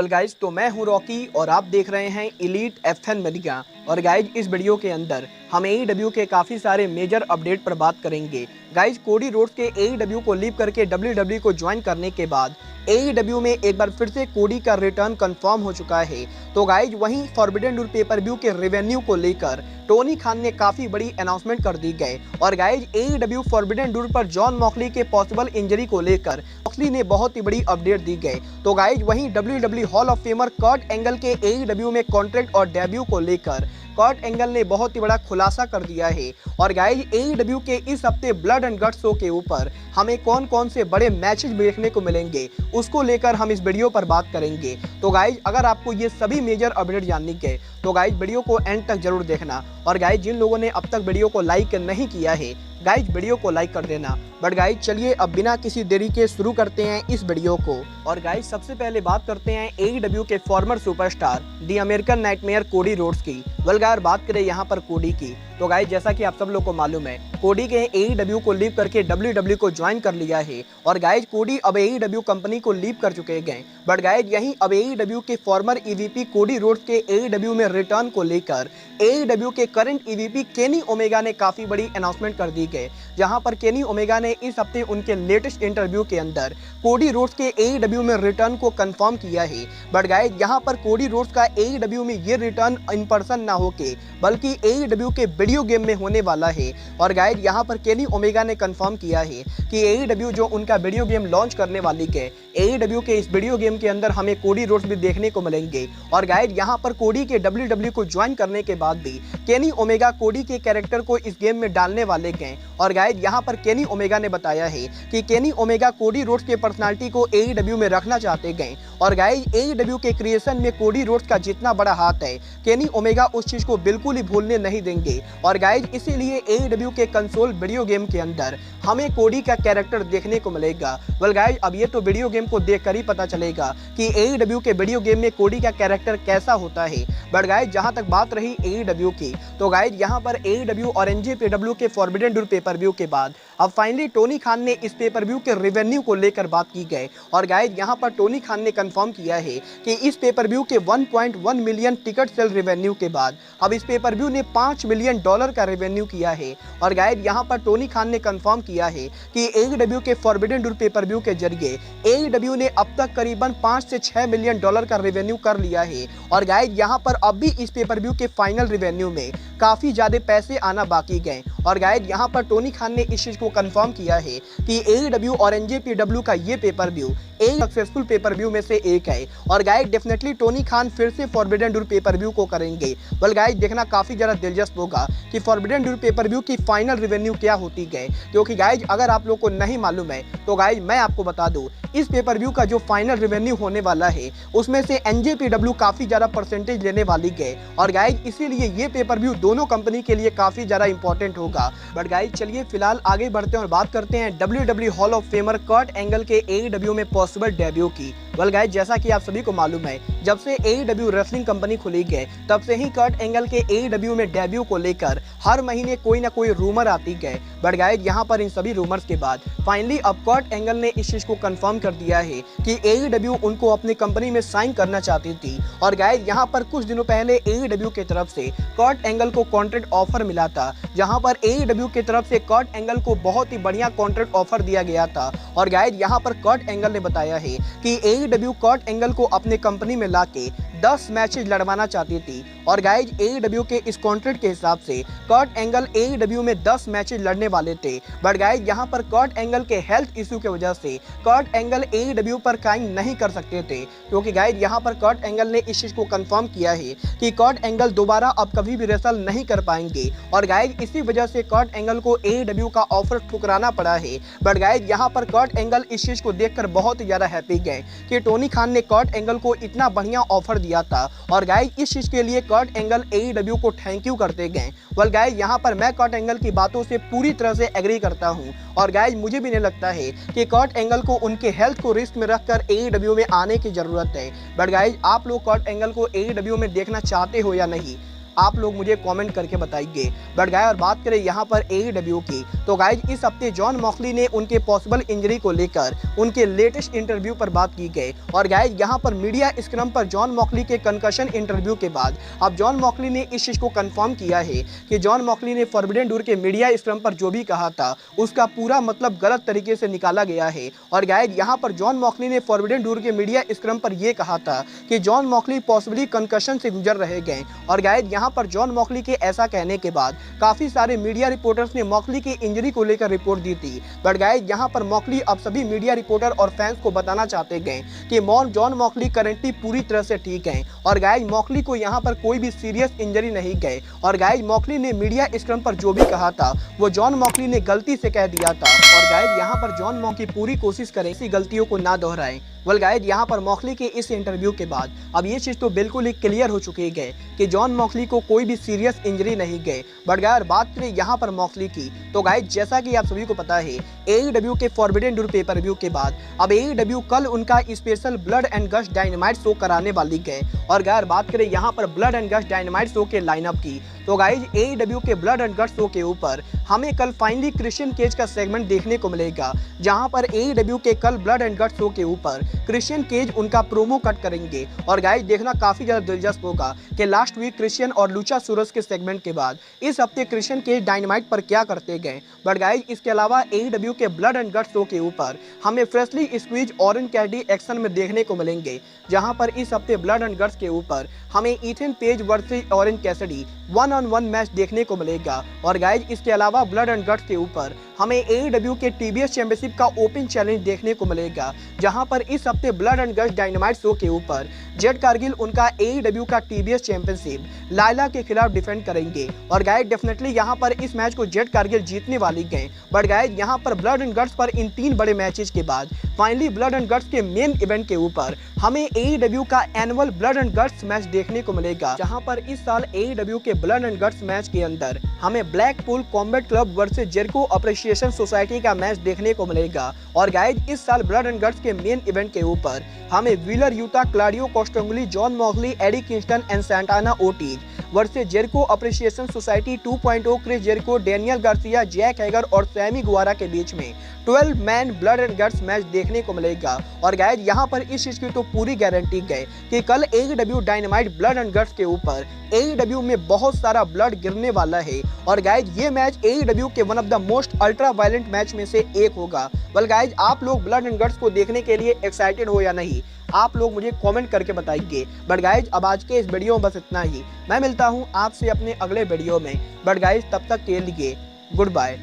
Well guys, तो मैं हूं रॉकी और आप देख रहे हैं इलीट एफएन मीडिया। और गाइज, इस वीडियो के अंदर हम एईडब्ल्यू के काफ़ी सारे मेजर अपडेट पर बात करेंगे। गाइज, कोडी रोड्स के एईडब्ल्यू को लीव करके डब्ल्यूडब्ल्यू को ज्वाइन करने के बाद एईडब्ल्यू में एक बार फिर से कोडी का रिटर्न कंफर्म हो चुका है। तो गाइज, वहीं फॉरबिडन डोर पेपर व्यू के रेवेन्यू को लेकर टोनी खान ने काफी बड़ी अनाउंसमेंट कर दी गई। और गाइज, एईडब्ल्यू फॉरबिडन डोर पर जॉन मॉक्सली के पॉसिबल इंजरी को लेकर मॉक्सली ने बहुत ही बड़ी अपडेट दी गई। तो गाइज, वहीं WWE hall of famer Kurt Angle के एईडब्ल्यू में कॉन्ट्रैक्ट और डेब्यू को लेकर कर्ट एंगल ने बहुत ही बड़ा खुलासा कर दिया है। और गाइज, एईडब्ल्यू के इस हफ्ते ब्लड एंड गट्स शो के ऊपर हमें कौन कौन से बड़े मैचेस देखने को मिलेंगे, उसको लेकर हम इस वीडियो पर बात करेंगे। तो गाइज, अगर आपको ये सभी मेजर अपडेट जानने के तो गाइज वीडियो को एंड तक जरूर देखना। और गाइज, जिन लोगों ने अब तक वीडियो को लाइक नहीं किया है, गाइज वीडियो को लाइक कर देना। बट गाइज, चलिए अब बिना किसी देरी के शुरू करते हैं इस वीडियो को। और गाइज, सबसे पहले बात करते हैं एईडब्ल्यू के फॉर्मर सुपरस्टार दी अमेरिकन नाइटमेयर कोडी रोड्स की। वेल गाइज, बात करें यहाँ पर कोडी की, तो गाइज जैसा कि आप सब लोग को मालूम है, कोडी के एईडब्ल्यू को लीव करके डब्ल्यूडब्ल्यू को ज्वाइन कर लिया है। और गाइज, कोडी अब एईडब्ल्यू कंपनी को लीव कर चुके हैं। बट गाइज, यहीं अब एईडब्ल्यू के फॉर्मर ईवीपी कोडी रोड्स के एईडब्ल्यू में रिटर्न को लेकर एईडब्ल्यू के करंट ईवीपी केनी ओमेगा ने काफी बड़ी अनाउंसमेंट कर दी गई, जहां पर केनी ओमेगा ने इस हफ्ते उनके लेटेस्ट इंटरव्यू के अंदर कोडी रोड्स के एईडब्ल्यू में रिटर्न को कंफर्म किया है। बट गाइज, यहां पर कोडी रोड्स का एईडब्ल्यू में ये रिटर्न इन पर्सन ना होके बल्कि एईडब्ल्यू के वीडियो गेम में होने वाला है। और गाइज, यहां पर केनी ओमेगा ने कंफर्म किया है कि एईडब्ल्यू जो उनका वीडियो गेम लॉन्च करने वाली है, एईडब्ल्यू के इस वीडियो गेम के अंदर हमें कोडी रोड्स भी देखने को मिलेंगे। और गाइज, यहां पर कोडी के डब्ल्यूडब्ल्यू को ज्वाइन करने के बाद भी केनी ओमेगा कोडी के कैरेक्टर को इस गेम में डालने वाले हैं। और गाइज, यहां पर केनी ओमेगा ने बताया है कि केनी ओमेगा कोडी रोड्स के पर्सनालिटी को एईडब्ल्यू में रखना चाहते हैं। और गाइज, एईडब्ल्यू के क्रिएशन में कोडी रोड्स का जितना बड़ा हाथ है, केनी ओमेगा उस चीज को बिल्कुल ही भूलने नहीं देंगे। और गाइज, इसीलिए एईडब्ल्यू के कंसोल वीडियो गेम के अंदर हमें कोडी का कैरेक्टर देखने को मिलेगा। वेल गाइज, अब ये तो वीडियो गेम को देखकर ही पता चलेगा कि एईडब्ल्यू के वीडियो गेम में कोडी का कैरेक्टर कैसा होता है। बट गाइज, जहां तक बात रही एईडब्ल्यू की, तो गाइज यहां पर एईडब्ल्यू और एनजेपीडब्ल्यू के फॉरबिडन डोर पेपर व्यू के बाद अब फाइनली टोनी खान ने इस पेपर व्यू के रेवेन्यू को लेकर बात की गई। और गाइज, यहां पर टोनी खान ने कंफर्म किया है कि इस पेपर व्यू के 1.1 मिलियन टिकट सेल रेवेन्यू के बाद अब इस पेपर व्यू ने $5 मिलियन का रेवेन्यू किया है। और गाइज, यहां पर टोनी खान ने कंफर्म किया है कि एईडब्ल्यू के फॉरबिडन डोर पेपर व्यू के जरिए एईडब्ल्यू ने अब तक करीबन 5 से 6 मिलियन डॉलर का रेवेन्यू कर लिया है। और गाइज, यहां पर अब भी इस पेपर व्यू के फाइनल रेवेन्यू में काफी ज्यादा पैसे आना बाकी गए। और गाइज, यहां पर टोनी खान ने इस चीज को कंफर्म किया है कि एईडब्ल्यू और एनजेपीडब्ल्यू का ये पेपर व्यू एक सक्सेसफुल पेपर व्यू में से एक है। और गाइज, डेफिनेटली टोनी खान फिर से फॉरबिडन डोर पेपर व्यू को करेंगे। वेल गाइज, देखना काफी ज्यादा दिलचस्प होगा कि फॉरबिडन डोर पेपर व्यू की फाइनल रेवेन्यू क्या होती है। क्योंकि गाइज, अगर आप लोग को नहीं मालूम है तो गाइज मैं आपको बता दूं, इस पेपर व्यू का जो फाइनल रेवेन्यू होने वाला है उसमें से एनजेपीडब्ल्यू काफी ज्यादा परसेंटेज लेने वाली है। और गाइज, इसीलिए ये पेपर व्यू दोनों कंपनी के लिए काफी ज्यादा इंपॉर्टेंट होगा। बट गाइज, चलिए फिलहाल आगे बढ़ते हैं और बात करते हैं WWE hall of famer Kurt Angle के एईडब्ल्यू में पॉसिबल डेब्यू की। वेल गाइज, जैसा कि आप सभी को मालूम है, जब से एईडब्ल्यू रेसलिंग कंपनी खुली है तब से ही कर्ट एंगल के एईडब्ल्यू में डेब्यू को लेकर हर महीने कोई ना कोई रूमर आती है। बट गाइज, यहाँ पर इन सभी रूमर्स के बाद फाइनली अब कर्ट एंगल ने इस चीज को कंफर्म कर दिया है कि एईडब्ल्यू उनको अपनी कंपनी में साइन करना चाहती थी। और गाइज, यहाँ पर कुछ दिनों पहले एईडब्ल्यू की तरफ से कर्ट एंगल को कॉन्ट्रैक्ट ऑफर मिला था, जहां पर एईडब्ल्यू की तरफ से कर्ट एंगल को बहुत ही बढ़िया कॉन्ट्रैक्ट ऑफर दिया गया था। और गाइज, यहाँ पर कर्ट एंगल ने बताया है कि एईडब्ल्यू कर्ट एंगल को अपने कंपनी में लाके 10 मैचेज लड़वाना चाहती थी। और गाइज, एईडब्ल्यू के इस कॉन्ट्रैक्ट के हिसाब से कर्ट एंगल एईडब्ल्यू में 10 मैचेज लड़ने वाले थे। बट गाइज, यहाँ पर कर्ट एंगल के हेल्थ इशू की वजह से कर्ट एंगल एईडब्ल्यू पर कायम नहीं कर सकते थे। क्योंकि गाइज, यहाँ पर कर्ट एंगल ने इस चीज को कंफर्म किया है कि कर्ट एंगल दोबारा अब कभी भी रेसल नहीं कर पाएंगे। और गाइज, इसी वजह से कर्ट एंगल को एईडब्ल्यू का ऑफर ठुकराना पड़ा है। बट गाइज, यहाँ पर कर्ट एंगल इस चीज को देखकर बहुत ही ज्यादा हैप्पी गए कि टोनी खान ने कर्ट एंगल को इतना बढ़िया ऑफर दिया था। और गाइज, इस चीज के लिए कर्ट एंगल एईडब्ल्यू को थैंक यू करते गए। वेल गाइज, यहाँ पर मैं कर्ट एंगल की बातों से पूरी तरह से एग्री करता हूँ। और गाइज, मुझे भी नहीं लगता है कि कर्ट एंगल को उनके हेल्थ को रिस्क में रखकर एईडब्ल्यू में आने की जरूरत है। बट गाइज, आप लोग कर्ट एंगल को एईडब्ल्यू में देखना चाहते हो या नहीं, आप लोग मुझे कमेंट करके बताइए। बट गाइस और बात करें यहाँ पर AEW की, तो गाइस इस हफ्ते जॉन मॉक्सली ने उनके पॉसिबल इंजरी को लेकर उनके लेटेस्ट इंटरव्यू पर बात की गई। और गाइस यहाँ पर मीडिया स्क्रम पर जॉन मॉक्सली के कंकशन इंटरव्यू के बाद अब जॉन मॉक्सली ने इस चीज को कंफर्म किया है कि जॉन मॉक्सली ने फॉरबिडन डोर के मीडिया स्क्रम पर जो भी कहा था उसका पूरा मतलब गलत तरीके से निकाला गया है। और गाइस यहाँ पर जॉन मॉक्सली ने फॉरबिडन डोर के मीडिया स्क्रम पर यह कहा था कि जॉन मॉक्सली पॉसिबली कंकशन से गुजर रहे गए। और गाइस यहाँ पर जॉन मॉक्सली के ऐसा कहने के बाद काफी सारे मीडिया रिपोर्टर्स ने मॉक्सली की इंजरी को लेकर रिपोर्ट दी थी। बट गाइस यहाँ पर मॉक्सली अब सभी मीडिया रिपोर्टर और फैंस को बताना चाहते गए कि जॉन मॉक्सली करंटली पूरी तरह से ठीक हैं। और गाइस मॉक्सली को यहाँ पर कोई भी सीरियस इंजरी नहीं गए। और गाइस मॉक्सली ने मीडिया स्क्रम पर जो भी कहा था वो जॉन मॉक्सली ने गलती से कह दिया था। और गाइस यहाँ पर जॉन मॉक्सली पूरी कोशिश करें इसी गलतियों को ना दोहराएं। वेल गाइस यहाँ पर मॉक्सली के इस इंटरव्यू के बाद अब ये चीज तो बिल्कुल ही क्लियर हो चुकी है कि जॉन मॉक्सली को कोई भी सीरियस इंजरी नहीं गए। बट गाइस बात करें यहाँ पर मॉक्सली की, तो गाइस जैसा कि आप सभी को पता है AEW के फॉरबिडन डोर पेपर व्यू के बाद अब AEW कल उनका special blood and guts dynamite show कराने वाली है। और गाइस बात करें यहाँ पर blood and guts dynamite show के लाइनअप की, तो गाइस AEW के ब्लड एंड गट्स शो के ऊपर हमें कल फाइनली क्रिश्चियन केज का सेगमेंट देखने को मिलेगा, जहां पर AEW के कल ब्लड एंड गट्स शो के ऊपर क्रिश्चियन केज उनका प्रोमो कट करेंगे। और गाइस देखना काफी ज्यादा दिलचस्प होगा कि लास्ट वीक क्रिश्चियन और लुचासोरस के सेगमेंट के बाद इस हफ्ते क्रिश्चियन केज डायनामाइट पर क्या करते गए। बट गाइस इसके अलावा AEW के ब्लड एंड गट्स शो के ऊपर हमें फ्रेशली स्क्वीज ऑरेंज कैडी एक्शन में देखने को मिलेंगे, जहां पर इस हफ्ते ब्लड एंड गट्स के ऊपर हमें Ethan page versus orange Cassidy 1-on-1 match देखने को मिलेगा। और गाइस इसके अलावा ब्लड एंड गट्स के ऊपर हमें AEW के TBS चैंपियनशिप का ओपन चैलेंज देखने को मिलेगा, जहां पर इस हफ्ते blood and guts dynamite show के ऊपर जेड कारगिल उनका AEW का TBS चैंपियनशिप लाइला के खिलाफ डिफेंड करेंगे। और गाइस डेफिनेटली यहां पर इस मैच को जेड कारगिल जीतने वाली गए। बट गाइस यहां पर ब्लड एंड गट्स पर इन 3 बड़े मैचेस के बाद फाइनली ब्लड एंड गट्स के मेन इवेंट के ऊपर हमें AEW का annual blood and guts match देखने को मिलेगा, जहां पर इस साल AEW के ब्लड एंड गट्स मैच के अंदर हमें Blackpool combat club versus Jericho appreciation society का मैच देखने को मिलेगा। और गाइस इस साल ब्लड एंड गट्स के मेन इवेंट के ऊपर हमें Wheeler Yuta, Claudio Castagnoli, Jon Moxley, Eddie Kingston and Santana Ortiz versus Jericho appreciation society 2.0 Chris Jericho, Daniel Garcia, Jake Hager और सैमी गुवारा के बीच में 12 man blood and guts match देखने को मिलेगा। और गाइस यहाँ पर इस चीज की तो पूरी गारंटी गए कि कल AEW dynamite blood and guts के ऊपर AEW में बहुत सारा ब्लड गिरने वाला है। और गाइस ये मैच AEW के one of the most ultra violent match में से एक होगा। वेल गाइस आप लोग ब्लड एंड गट्स को देखने के लिए एक्साइटेड हो या नहीं, आप लोग मुझे कमेंट करके बताइए। बट गाइस अब आज के इस वीडियो में बस इतना ही। मैं मिलता हूं आपसे अपने अगले वीडियो में। बट गाइस तब तक के लिए goodbye,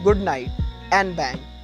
good night and bang.